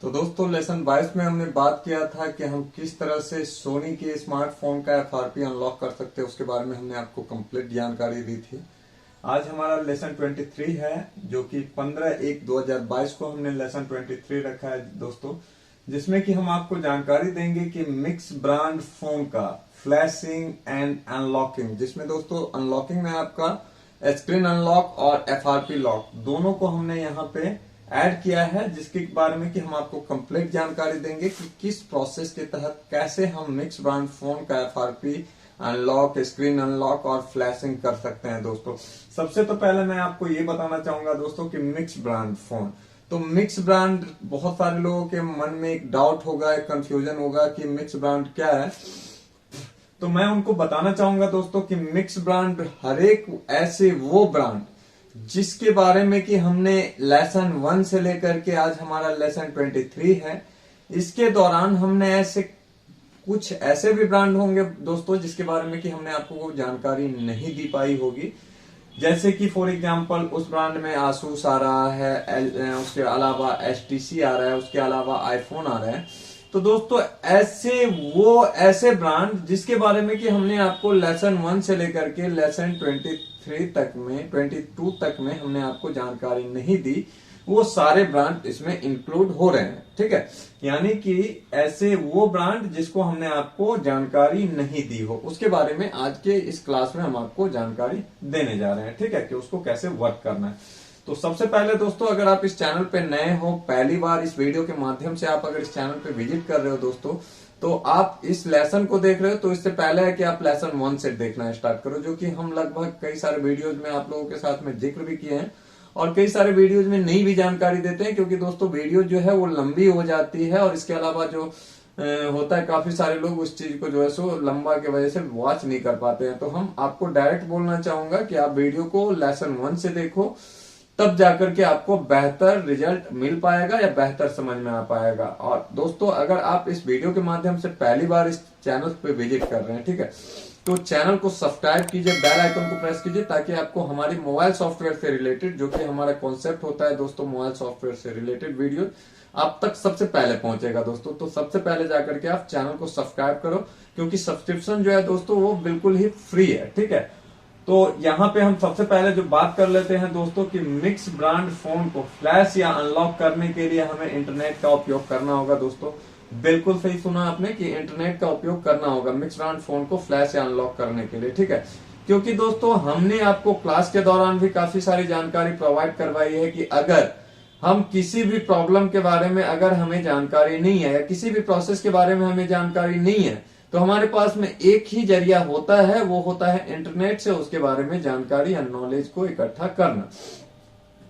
तो दोस्तों लेसन 22 में हमने बात किया था कि हम किस तरह से सोनी के स्मार्टफोन का एफआरपी अनलॉक कर सकते हैं, उसके बारे में हमने आपको कंप्लीट जानकारी दी थी। आज हमारा लेसन 23 है, जो कि 15/1/2022 को हमने लेसन 23 रखा है दोस्तों, जिसमें कि हम आपको जानकारी देंगे कि मिक्स ब्रांड फोन का फ्लैशिंग एंड अनलॉकिंग, जिसमें दोस्तों अनलॉकिंग में आपका स्क्रीन अनलॉक और एफआरपी लॉक दोनों को हमने यहाँ पे ऐड किया है, जिसके बारे में कि हम आपको कंप्लीट जानकारी देंगे कि किस प्रोसेस के तहत कैसे हम मिक्स ब्रांड फोन का एफआरपी अनलॉक, स्क्रीन अनलॉक और फ्लैशिंग कर सकते हैं दोस्तों। सबसे तो पहले मैं आपको ये बताना चाहूंगा दोस्तों कि मिक्स ब्रांड फोन, तो मिक्स ब्रांड बहुत सारे लोगों के मन में एक डाउट होगा, एक कंफ्यूजन होगा कि मिक्स ब्रांड क्या है। तो मैं उनको बताना चाहूंगा दोस्तों कि मिक्स ब्रांड हर एक ऐसे वो ब्रांड जिसके बारे में कि हमने लेसन 1 से लेकर के आज हमारा लेसन 23 है, इसके दौरान हमने कुछ ऐसे भी ब्रांड होंगे दोस्तों जिसके बारे में कि हमने आपको जानकारी नहीं दी पाई होगी। जैसे कि फॉर एग्जांपल उस ब्रांड में आसूस आ रहा है, उसके अलावा एचटीसी आ रहा है, उसके अलावा आईफोन आ रहा है। तो दोस्तों ऐसे ब्रांड जिसके बारे में कि हमने आपको लेसन 1 से लेकर के लेसन 22 तक में हमने आपको जानकारी नहीं दी, वो सारे ब्रांड इसमें इंक्लूड हो रहे हैं। ठीक है, यानी कि ऐसे वो ब्रांड जिसको हमने आपको जानकारी नहीं दी हो, उसके बारे में आज के इस क्लास में हम आपको जानकारी देने जा रहे हैं। ठीक है, कि उसको कैसे वर्क करना है। तो सबसे पहले दोस्तों, अगर आप इस चैनल पे नए हो, पहली बार इस वीडियो के माध्यम से आप अगर इस चैनल पे विजिट कर रहे हो दोस्तों, तो आप इस लेसन को देख रहे हो, तो इससे पहले है कि आप लेसन 1 से देखना स्टार्ट करो, जो कि हम लगभग कई सारे वीडियोज में आप लोगों के साथ में जिक्र भी किए हैं और कई सारे वीडियोज में नई भी जानकारी देते हैं, क्योंकि दोस्तों वीडियो जो है वो लंबी हो जाती है और इसके अलावा जो होता है, काफी सारे लोग उस चीज को जो है सो लंबा की वजह से वॉच नहीं कर पाते हैं। तो हम आपको डायरेक्ट बोलना चाहूंगा कि आप वीडियो को लेसन 1 से देखो, तब जाकर के आपको बेहतर रिजल्ट मिल पाएगा या बेहतर समझ में आ पाएगा। और दोस्तों, अगर आप इस वीडियो के माध्यम से पहली बार इस चैनल पे विजिट कर रहे हैं, ठीक है, तो चैनल को सब्सक्राइब कीजिए, बेल आइकन को प्रेस कीजिए, ताकि आपको हमारी मोबाइल सॉफ्टवेयर से रिलेटेड, जो कि हमारा कॉन्सेप्ट होता है दोस्तों, मोबाइल सॉफ्टवेयर से रिलेटेड वीडियो आप तक सबसे पहले पहुंचेगा दोस्तों। तो सबसे पहले जाकर के आप चैनल को सब्सक्राइब करो, क्योंकि सब्सक्रिप्शन जो है दोस्तों वो बिल्कुल ही फ्री है। ठीक है, तो यहाँ पे हम सबसे पहले जो बात कर लेते हैं दोस्तों कि मिक्स ब्रांड फोन को फ्लैश या अनलॉक करने के लिए हमें इंटरनेट का उपयोग करना होगा दोस्तों। बिल्कुल सही सुना आपने कि इंटरनेट का उपयोग करना होगा मिक्स ब्रांड फोन को फ्लैश या अनलॉक करने के लिए। ठीक है, क्योंकि दोस्तों हमने आपको क्लास के दौरान भी काफी सारी जानकारी प्रोवाइड करवाई है कि अगर हम किसी भी प्रॉब्लम के बारे में अगर हमें जानकारी नहीं है या किसी भी प्रोसेस के बारे में हमें जानकारी नहीं है, तो हमारे पास में एक ही जरिया होता है, वो होता है इंटरनेट से उसके बारे में जानकारी या नॉलेज को इकट्ठा करना।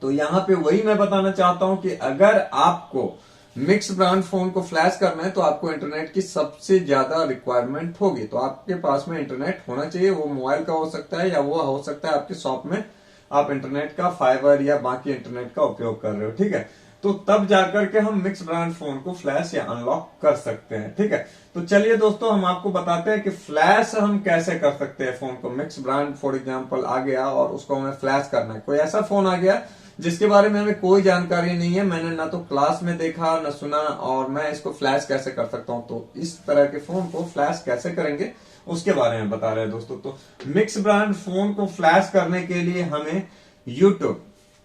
तो यहाँ पे वही मैं बताना चाहता हूं कि अगर आपको मिक्स ब्रांड फोन को फ्लैश करना है, तो आपको इंटरनेट की सबसे ज्यादा रिक्वायरमेंट होगी। तो आपके पास में इंटरनेट होना चाहिए, वो मोबाइल का हो सकता है या वो हो सकता है आपके शॉप में आप इंटरनेट का फाइबर या बाकी इंटरनेट का उपयोग कर रहे हो। ठीक है, तो तब जाकर के हम मिक्स ब्रांड फोन को फ्लैश या अनलॉक कर सकते हैं। ठीक है, तो चलिए दोस्तों हम आपको बताते हैं कि फ्लैश हम कैसे कर सकते हैं फोन को। मिक्स ब्रांड फॉर एग्जांपल आ गया और उसको हमें फ्लैश करना है। कोई ऐसा फोन आ गया जिसके बारे में हमें कोई जानकारी नहीं है, मैंने ना तो क्लास में देखा ना सुना, और मैं इसको फ्लैश कैसे कर सकता हूं। तो इस तरह के फोन को फ्लैश कैसे करेंगे उसके बारे में बता रहे हैं दोस्तों। तो मिक्स ब्रांड फोन को फ्लैश करने के लिए हमें यूट्यूब,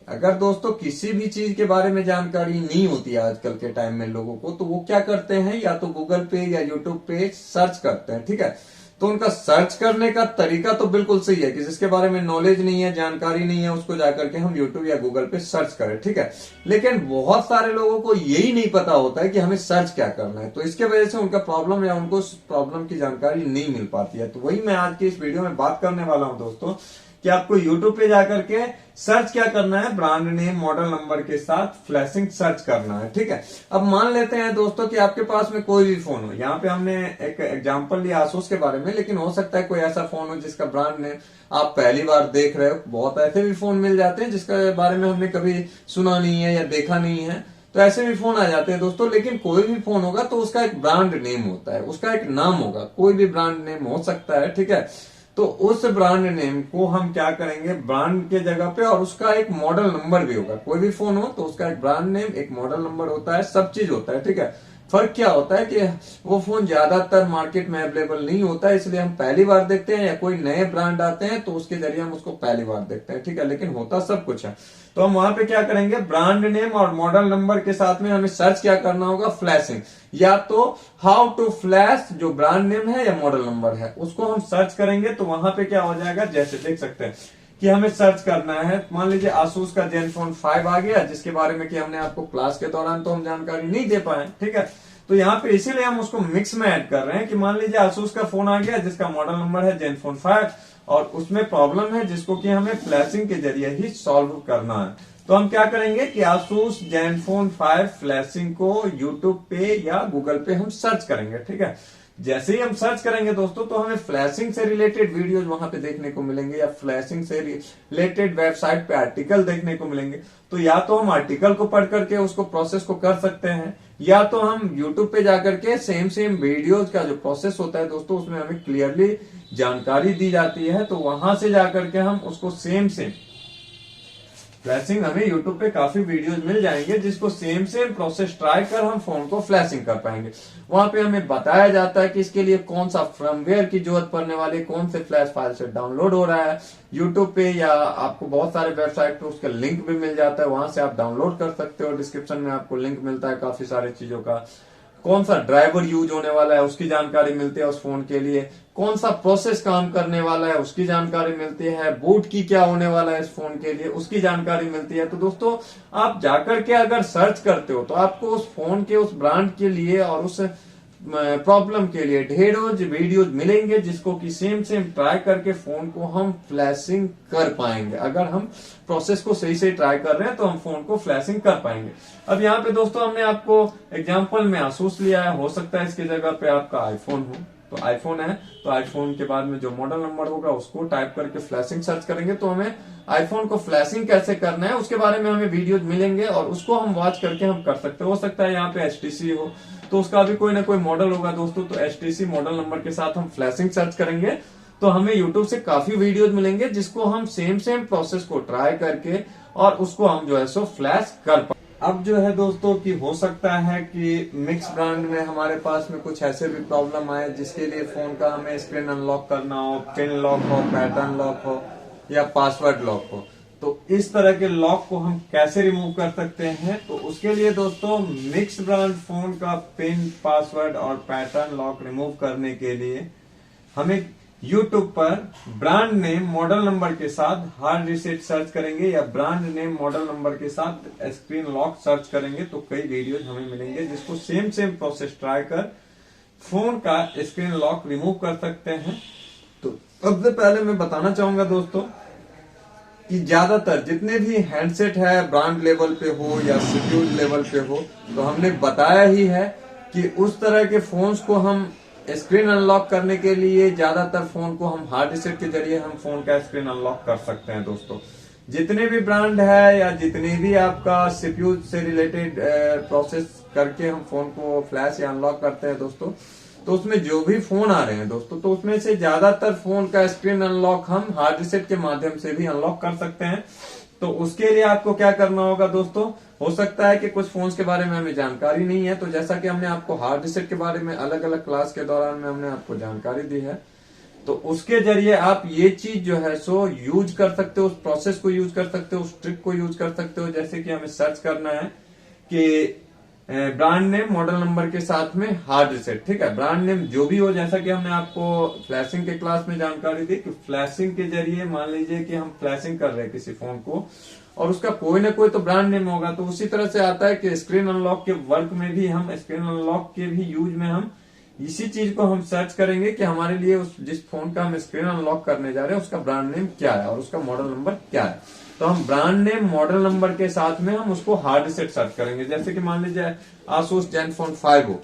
अगर दोस्तों किसी भी चीज के बारे में जानकारी नहीं होती है आजकल के टाइम में लोगों को, तो वो क्या करते हैं, या तो गूगल पे या यूट्यूब पे सर्च करते हैं। ठीक है, तो उनका सर्च करने का तरीका तो बिल्कुल सही है कि जिसके बारे में नॉलेज नहीं है, जानकारी नहीं है, उसको जाकर के हम यूट्यूब या गूगल पे सर्च करें। ठीक है, लेकिन बहुत सारे लोगों को यही नहीं पता होता है कि हमें सर्च क्या करना है, तो इसके वजह से उनका प्रॉब्लम या उनको प्रॉब्लम की जानकारी नहीं मिल पाती है। तो वही मैं आज की इस वीडियो में बात करने वाला हूं दोस्तों, कि आपको YouTube पे जाकर के सर्च क्या करना है, ब्रांड नेम मॉडल नंबर के साथ फ्लैशिंग सर्च करना है। ठीक है, अब मान लेते हैं दोस्तों कि आपके पास में कोई भी फोन हो, यहाँ पे हमने एक एग्जांपल लिया आसूस के बारे में, लेकिन हो सकता है कोई ऐसा फोन हो जिसका ब्रांड नेम आप पहली बार देख रहे हो। बहुत ऐसे भी फोन मिल जाते हैं जिसके बारे में हमने कभी सुना नहीं है या देखा नहीं है, तो ऐसे भी फोन आ जाते हैं दोस्तों। लेकिन कोई भी फोन होगा तो उसका एक ब्रांड नेम होता है, उसका एक नाम होगा, कोई भी ब्रांड नेम हो सकता है। ठीक है, तो उस ब्रांड नेम को हम क्या करेंगे, ब्रांड के जगह पे, और उसका एक मॉडल नंबर भी होगा। कोई भी फोन हो तो उसका एक ब्रांड नेम, एक मॉडल नंबर होता है, सब चीज होता है, ठीक है। फर्क क्या होता है कि वो फोन ज्यादातर मार्केट में अवेलेबल नहीं होता है, इसलिए हम पहली बार देखते हैं, या कोई नए ब्रांड आते हैं तो उसके जरिए हम उसको पहली बार देखते हैं, ठीक है। लेकिन होता सब कुछ है। तो हम वहां पे क्या करेंगे, ब्रांड नेम और मॉडल नंबर के साथ में हमें सर्च क्या करना होगा, फ्लैशिंग, या तो हाउ टू फ्लैश जो ब्रांड नेम है या मॉडल नंबर है उसको हम सर्च करेंगे। तो वहां पे क्या हो जाएगा, जैसे देख सकते हैं कि हमें सर्च करना है, मान लीजिए आसूस का जेनफोन 5 आ गया, जिसके बारे में कि हमने आपको क्लास के दौरान तो हम जानकारी नहीं दे पाए, ठीक है। तो यहाँ पे इसीलिए हम उसको मिक्स में ऐड कर रहे हैं कि मान लीजिए आसूस का फोन आ गया जिसका मॉडल नंबर है जेनफोन 5, और उसमें प्रॉब्लम है जिसको कि हमें फ्लैशिंग के जरिए ही सॉल्व करना है। तो हम क्या करेंगे कि आसूस जेनफोन 5 फ्लैशिंग को यूट्यूब पे या गूगल पे हम सर्च करेंगे, ठीक है। जैसे ही हम सर्च करेंगे दोस्तों, तो हमें फ्लैशिंग से रिलेटेड वीडियोज वहां पे देखने को मिलेंगे, या फ्लैशिंग से रिलेटेड वेबसाइट पे आर्टिकल देखने को मिलेंगे। तो या तो हम आर्टिकल को पढ़ करके उसको प्रोसेस को कर सकते हैं, या तो हम यूट्यूब पे जाकर के सेम वीडियोज का जो प्रोसेस होता है दोस्तों, उसमें हमें क्लियरली जानकारी दी जाती है। तो वहां से जाकर के हम उसको सेम फ्लैशिंग, हमें यूट्यूब पे काफी वीडियोज मिल जाएंगे जिसको सेम प्रोसेस ट्राई कर हम फोन को फ्लैशिंग कर पाएंगे। वहां पे हमें बताया जाता है कि इसके लिए कौन सा फर्मवेयर की जरूरत पड़ने वाली, कौन से फ्लैश फाइल से डाउनलोड हो रहा है यूट्यूब पे, या आपको बहुत सारे वेबसाइट पे उसका लिंक भी मिल जाता है, वहां से आप डाउनलोड कर सकते हो। डिस्क्रिप्शन में आपको लिंक मिलता है काफी सारी चीजों का। कौन सा ड्राइवर यूज होने वाला है उसकी जानकारी मिलती है उस फोन के लिए, कौन सा प्रोसेस काम करने वाला है उसकी जानकारी मिलती है, बूट की क्या होने वाला है इस फोन के लिए उसकी जानकारी मिलती है। तो दोस्तों आप जाकर के अगर सर्च करते हो तो आपको उस फोन के उस ब्रांड के लिए और उस प्रॉब्लम के लिए ढेरों वीडियोज मिलेंगे, जिसको कि सेम ट्राई करके फोन को हम फ्लैशिंग कर पाएंगे। अगर हम प्रोसेस को सही ट्राई कर रहे हैं तो हम फोन को फ्लैशिंग कर पाएंगे। अब यहाँ पे दोस्तों हमने आपको एग्जांपल में आसूस लिया है, हो सकता है इसकी जगह पे आपका आईफोन हो, तो आईफोन है तो आईफोन के बाद में जो मॉडल नंबर होगा उसको टाइप करके फ्लैशिंग सर्च करेंगे, तो हमें आईफोन को फ्लैशिंग कैसे करना है उसके बारे में हमें वीडियोज मिलेंगे, और उसको हम वॉच करके हम कर सकते हैं। हो सकता है यहाँ पे HTC हो तो उसका भी कोई ना कोई मॉडल होगा दोस्तों, तो HTC मॉडल नंबर के साथ हम फ्लैशिंग सर्च करेंगे तो हमें यूट्यूब से काफी वीडियोज मिलेंगे, जिसको हम सेम प्रोसेस को ट्राई करके और उसको हम जो है सो फ्लैश कर पाए। अब जो है दोस्तों कि हो सकता है कि मिक्स ब्रांड में हमारे पास में कुछ ऐसे भी प्रॉब्लम आए जिसके लिए फोन का हमें स्क्रीन अनलॉक करना हो, पिन लॉक हो, पैटर्न लॉक हो, या पासवर्ड लॉक हो। तो इस तरह के लॉक को हम कैसे रिमूव कर सकते हैं, तो उसके लिए दोस्तों मिक्स ब्रांड फोन का पिन, पासवर्ड और पैटर्न लॉक रिमूव करने के लिए हमें YouTube पर ब्रांड नेम मॉडल नंबर के साथ हार्ड रीसेट सर्च करेंगे, या ब्रांड नेम मॉडल नंबर के साथ स्क्रीन लॉक सर्च करेंगे, तो कई वीडियोज हमें मिलेंगे जिसको सेम प्रोसेस ट्राई कर फोन का स्क्रीन लॉक रिमूव कर सकते हैं। तो सबसे पहले मैं बताना चाहूंगा दोस्तों कि ज्यादातर जितने भी हैंडसेट है ब्रांड लेवल पे हो या सिक्योर लेवल पे हो, तो हमने बताया ही है कि उस तरह के फोन्स को हम स्क्रीन अनलॉक करने के लिए ज्यादातर फोन को हम हार्ड रीसेट के जरिए हम फोन का स्क्रीन अनलॉक कर सकते हैं दोस्तों। जितने भी ब्रांड है या जितने भी आपका सीपीयू से रिलेटेड प्रोसेस करके हम फोन को फ्लैश या अनलॉक करते हैं दोस्तों, तो उसमें जो भी फोन आ रहे हैं दोस्तों, तो उसमें से ज्यादातर फोन का स्क्रीन अनलॉक हम हार्ड रीसेट के माध्यम से भी अनलॉक कर सकते हैं। तो उसके लिए आपको क्या करना होगा दोस्तों, हो सकता है कि कुछ फोन्स के बारे में हमें जानकारी नहीं है, तो जैसा कि हमने आपको हार्ड रीसेट के बारे में अलग अलग क्लास के दौरान में हमने आपको जानकारी दी है, तो उसके जरिए आप ये चीज जो है सो यूज कर सकते हो, उस प्रोसेस को यूज कर सकते हो, उस ट्रिक को यूज कर सकते हो। जैसे कि हमें सर्च करना है कि ब्रांड नेम मॉडल नंबर के साथ में हार्ड रीसेट, ठीक है, ब्रांड नेम जो भी हो, जैसा कि हमने आपको फ्लैशिंग के क्लास में जानकारी दी कि फ्लैशिंग के जरिए मान लीजिए कि हम फ्लैशिंग कर रहे हैं किसी फोन को और उसका कोई ना कोई तो ब्रांड नेम होगा, तो उसी तरह से आता है कि स्क्रीन अनलॉक के वर्क में भी हम स्क्रीन अनलॉक के भी यूज में हम इसी चीज को हम सर्च करेंगे कि हमारे लिए उस जिस फोन का हम स्क्रीन अनलॉक करने जा रहे हैं उसका ब्रांड नेम क्या है और उसका मॉडल नंबर क्या है। तो हम ब्रांड नेम मॉडल नंबर के साथ में हम उसको हार्ड रीसेट सर्च करेंगे। जैसे कि मान लीजिए आसूस जेनफोन 5 हो,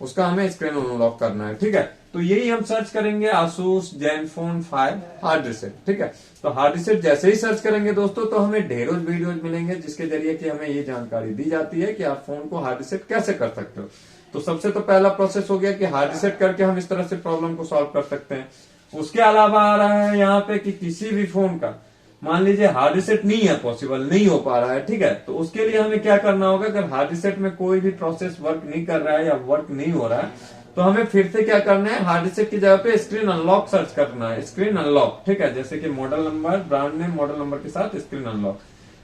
उसका हमें स्क्रीन अनलॉक करना है, ठीक है, तो यही हम सर्च करेंगे आसूस जेनफोन 5 हार्ड रीसेट, ठीक है। तो हार्ड रीसेट जैसे ही सर्च करेंगे दोस्तों, तो हमें ढेरों वीडियोज मिलेंगे जिसके जरिए कि हमें ये जानकारी दी जाती है कि आप फोन को हार्ड रीसेट कैसे कर सकते हो। तो सबसे तो पहला प्रोसेस हो गया कि हार्ड रीसेट करके हम इस तरह से प्रॉब्लम को सॉल्व कर सकते हैं। उसके अलावा आ रहा है यहाँ पे कि किसी भी फोन का मान लीजिए हार्ड रिसेट नहीं है, पॉसिबल नहीं हो पा रहा है, ठीक है, तो उसके लिए हमें क्या करना होगा, अगर हार्ड रिसेट में कोई भी प्रोसेस वर्क नहीं कर रहा है या वर्क नहीं हो रहा है तो हमें फिर से क्या करना है, हार्ड रिसेट की जगह पे स्क्रीन अनलॉक सर्च करना है, स्क्रीन अनलॉक, ठीक है, जैसे कि model number, brand name, model number के साथ स्क्रीन अनलॉक।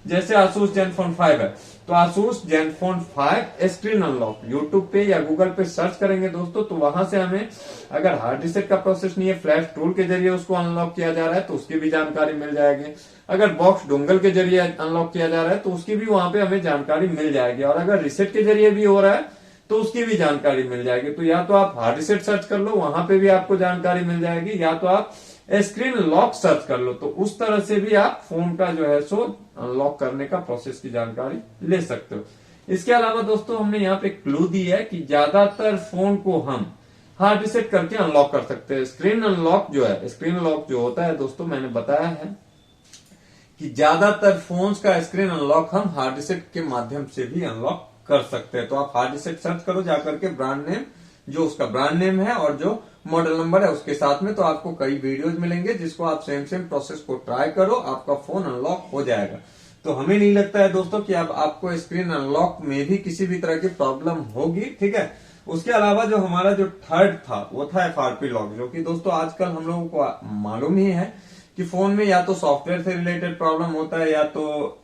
जैसे आसूस जेनफोन 5 है तो Asus Zenfone 5 screen unlock YouTube पे या गूगल पे सर्च करेंगे दोस्तों, तो वहां से हमें अगर हार्ड रिसेट का प्रोसेस नहीं है, फ्लैश टूल के जरिए उसको अनलॉक किया जा रहा है तो उसकी भी जानकारी मिल जाएगी। अगर बॉक्स डोंगल के जरिए अनलॉक किया जा रहा है तो उसकी भी वहां पे हमें जानकारी मिल जाएगी, और अगर रिसेट के जरिए भी हो रहा है तो उसकी भी जानकारी मिल जाएगी। तो या तो आप हार्ड रिसेट सर्च कर लो, वहां पे भी आपको जानकारी मिल जाएगी, या तो आप स्क्रीन लॉक सर्च कर लो, तो उस तरह से भी आप फोन का जो है सो अनलॉक करने का प्रोसेस की जानकारी ले सकते हो। इसके अलावा दोस्तों हमने यहाँ पे क्लू दी है कि ज्यादातर फोन को हम हार्ड रिसेट करके अनलॉक कर सकते हैं। स्क्रीन अनलॉक जो है, स्क्रीन लॉक जो होता है दोस्तों, मैंने बताया है कि ज्यादातर फोन्स का स्क्रीन अनलॉक हम हार्ड रिसेट के माध्यम से भी अनलॉक कर सकते हैं। तो आप हार्ड रिसेट सर्च करो जाकर के, ब्रांड नेम, जो उसका ब्रांड नेम है और जो मॉडल नंबर है उसके साथ में, तो आपको कई वीडियोज मिलेंगे जिसको आप सेम प्रोसेस को ट्राई करो, आपका फोन अनलॉक हो जाएगा। तो हमें नहीं लगता है दोस्तों कि अब आपको स्क्रीन अनलॉक में भी किसी भी तरह की प्रॉब्लम होगी, ठीक है। उसके अलावा जो हमारा जो थर्ड था वो था FRP लॉक, जो कि दोस्तों आजकल हम लोगों को मालूम ही है कि फोन में या तो सॉफ्टवेयर से रिलेटेड प्रॉब्लम होता है या तो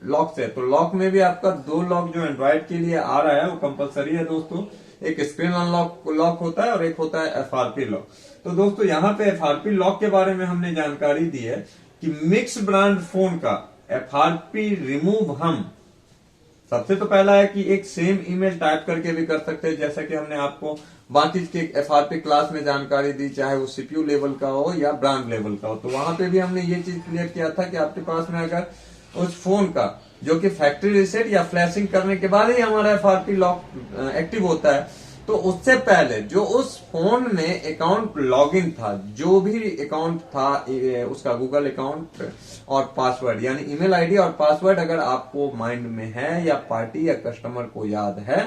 लॉक से। तो लॉक में भी आपका 2 लॉक जो एंड्रॉइड के लिए आ रहा है वो कंपलसरी है दोस्तों, एक स्क्रीन अनलॉक लॉक होता है और एक होता है FRP लॉक। तो दोस्तों यहाँ पे FRP लॉक के बारे में हमने जानकारी दी है कि मिक्स ब्रांड फोन का FRP रिमूव हम सबसे तो पहला है कि एक सेम ईमेल टाइप करके भी कर सकते हैं, जैसा कि हमने आपको बाकी के FRP क्लास में जानकारी दी, चाहे वो CPU लेवल का हो या ब्रांड लेवल का हो। तो वहां पे भी हमने ये चीज क्लियर किया था कि आपके पास में अगर उस फोन का जो कि फैक्ट्री रिसेट या फ्लैशिंग करने के बाद ही हमारा FRP लॉक एक्टिव होता है, तो उससे पहले जो उस फोन में अकाउंट लॉगिन था, जो भी अकाउंट था उसका गूगल अकाउंट और पासवर्ड यानी ईमेल आईडी और पासवर्ड अगर आपको माइंड में है या पार्टी या कस्टमर को याद है,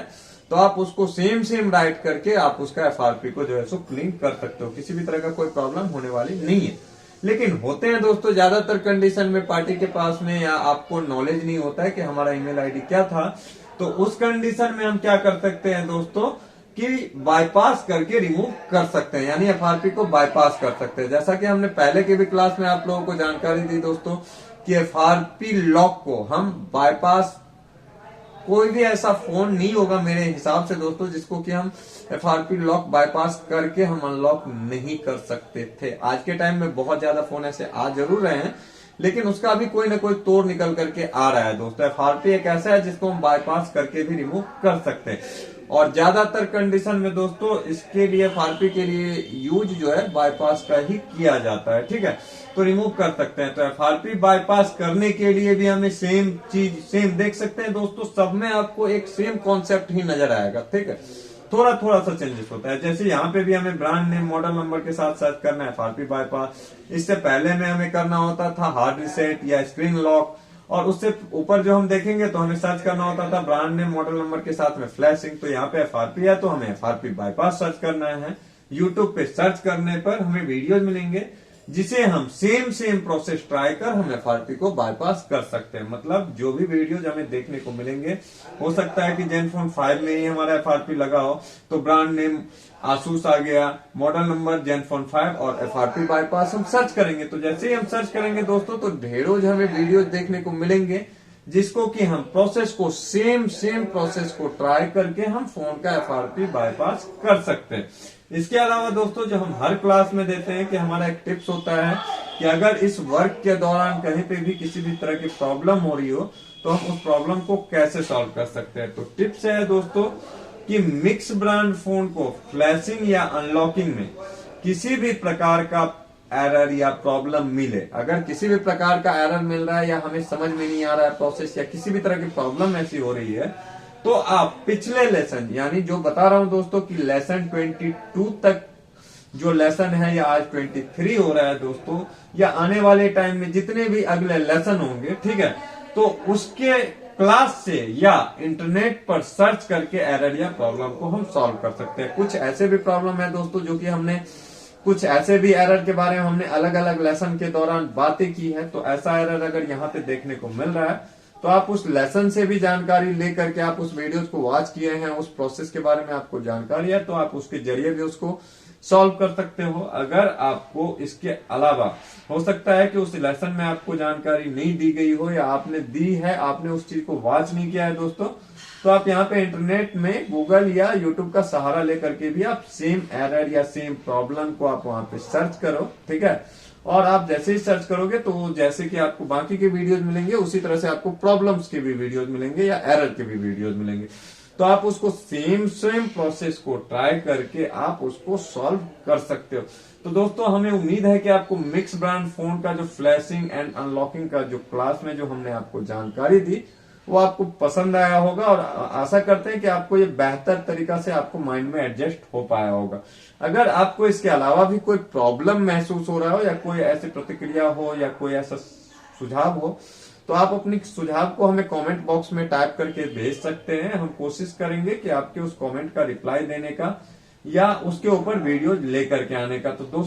तो आप उसको सेम राइट करके आप उसका FRP को जो है सो क्लीन कर सकते हो। किसी भी तरह का कोई प्रॉब्लम होने वाली नहीं है। लेकिन होते हैं दोस्तों ज्यादातर कंडीशन में पार्टी के पास में या आपको नॉलेज नहीं होता है कि हमारा ईमेल आईडी क्या था, तो उस कंडीशन में हम क्या कर सकते हैं दोस्तों कि बाईपास करके रिमूव कर सकते हैं, यानी FRP को बाईपास कर सकते हैं। जैसा कि हमने पहले के भी क्लास में आप लोगों को जानकारी दी दोस्तों कि FRP लॉक को हम बाईपास, कोई भी ऐसा फोन नहीं होगा मेरे हिसाब से दोस्तों जिसको कि हम FRP लॉक बाईपास करके हम अनलॉक नहीं कर सकते थे। आज के टाइम में बहुत ज्यादा फोन ऐसे आ जरूर रहे हैं, लेकिन उसका अभी कोई ना कोई तोड़ निकल करके आ रहा है दोस्तों। FRP एक ऐसा है जिसको हम बाईपास करके भी रिमूव कर सकते हैं, और ज्यादातर कंडीशन में दोस्तों इसके लिए FRP के लिए यूज जो है बाईपास का ही किया जाता है, ठीक है। तो रिमूव कर सकते हैं। तो FRP बाईपास करने के लिए भी हमें सेम चीज, सेम देख सकते हैं दोस्तों, सब में आपको एक सेम कॉन्सेप्ट ही नजर आएगा, ठीक है। थोड़ा सा चेंजेस होता है। जैसे यहाँ पे भी हमें ब्रांड नेम मॉडल नंबर के साथ सर्च करना है FRP बाईपास, इससे पहले में हमें करना होता था हार्ड रिसेट या स्क्रीन लॉक, और उससे ऊपर जो हम देखेंगे तो हमें सर्च करना होता था ब्रांड नेम मॉडल नंबर के साथ में फ्लैशिंग। तो यहाँ पे FRP है तो हमें FRP बाईपास सर्च करना है। यूट्यूब पे सर्च करने पर हमें वीडियोज मिलेंगे जिसे हम सेम प्रोसेस ट्राई कर हम FRP को बाईपास कर सकते हैं। मतलब जो भी वीडियोज हमें देखने को मिलेंगे, हो सकता है कि जेनफोन 5 में ही हमारा FRP लगा हो, तो ब्रांड नेम आसूस आ गया, मॉडल नंबर जेनफोन 5 और FRP बाईपास हम सर्च करेंगे। तो जैसे ही हम सर्च करेंगे दोस्तों तो ढेरों हमें वीडियोज देखने को मिलेंगे जिसको कि हम प्रोसेस को सेम प्रोसेस को ट्राई करके हम फोन का FRP बाईपास कर सकते हैं। इसके अलावा दोस्तों जो हम हर क्लास में देते हैं कि हमारा एक टिप्स होता है कि अगर इस वर्क के दौरान कहीं पे भी किसी भी तरह की प्रॉब्लम हो रही हो तो हम उस प्रॉब्लम को कैसे सॉल्व कर सकते हैं। तो टिप्स है दोस्तों कि मिक्स ब्रांड फोन को फ्लैशिंग या अनलॉकिंग में किसी भी प्रकार का एरर या प्रॉब्लम मिले, अगर किसी भी प्रकार का एरर मिल रहा है या हमें समझ में नहीं आ रहा है प्रोसेस या किसी भी तरह की प्रॉब्लम ऐसी हो रही है, तो आप पिछले लेसन यानी जो बता रहा हूं दोस्तों कि लेसन 22 तक जो लेसन है या आज 23 हो रहा है दोस्तों, या आने वाले टाइम में जितने भी अगले लेसन होंगे, ठीक है, तो उसके क्लास से या इंटरनेट पर सर्च करके एरर या प्रॉब्लम को हम सॉल्व कर सकते हैं। कुछ ऐसे भी प्रॉब्लम है दोस्तों जो कि हमने कुछ ऐसे भी एरर के बारे में हमने अलग अलग लेसन के दौरान बातें की है। तो ऐसा एरर अगर यहाँ पे देखने को मिल रहा है तो आप उस लेसन से भी जानकारी लेकर के आप उस वीडियोस को वॉच किए हैं, उस प्रोसेस के बारे में आपको जानकारी है, तो आप उसके जरिए भी उसको सॉल्व कर सकते हो। अगर आपको इसके अलावा हो सकता है कि उस लेसन में आपको जानकारी नहीं दी गई हो या आपने दी है, आपने उस चीज को वॉच नहीं किया है दोस्तों, तो आप यहाँ पे इंटरनेट में गूगल या यूट्यूब का सहारा लेकर के भी आप सेम एरर या सेम प्रॉब्लम को आप वहां पे सर्च करो, ठीक है। और आप जैसे ही सर्च करोगे तो जैसे कि आपको बाकी के वीडियोस मिलेंगे उसी तरह से आपको प्रॉब्लम्स के भी वीडियोस मिलेंगे या एरर के भी वीडियोस मिलेंगे। तो आप उसको सेम प्रोसेस को ट्राई करके आप उसको सॉल्व कर सकते हो। तो दोस्तों हमें उम्मीद है कि आपको मिक्स ब्रांड फोन का जो फ्लैशिंग एंड अनलॉकिंग का जो क्लास में जो हमने आपको जानकारी दी वो आपको पसंद आया होगा, और आशा करते हैं कि आपको ये बेहतर तरीका से आपको माइंड में एडजस्ट हो पाया होगा। अगर आपको इसके अलावा भी कोई प्रॉब्लम महसूस हो रहा हो या कोई ऐसी प्रतिक्रिया हो या कोई ऐसा सुझाव हो तो आप अपनी सुझाव को हमें कमेंट बॉक्स में टाइप करके भेज सकते हैं। हम कोशिश करेंगे कि आपके उस कमेंट का रिप्लाई देने का या उसके ऊपर वीडियो लेकर के आने का। तो दोस्तों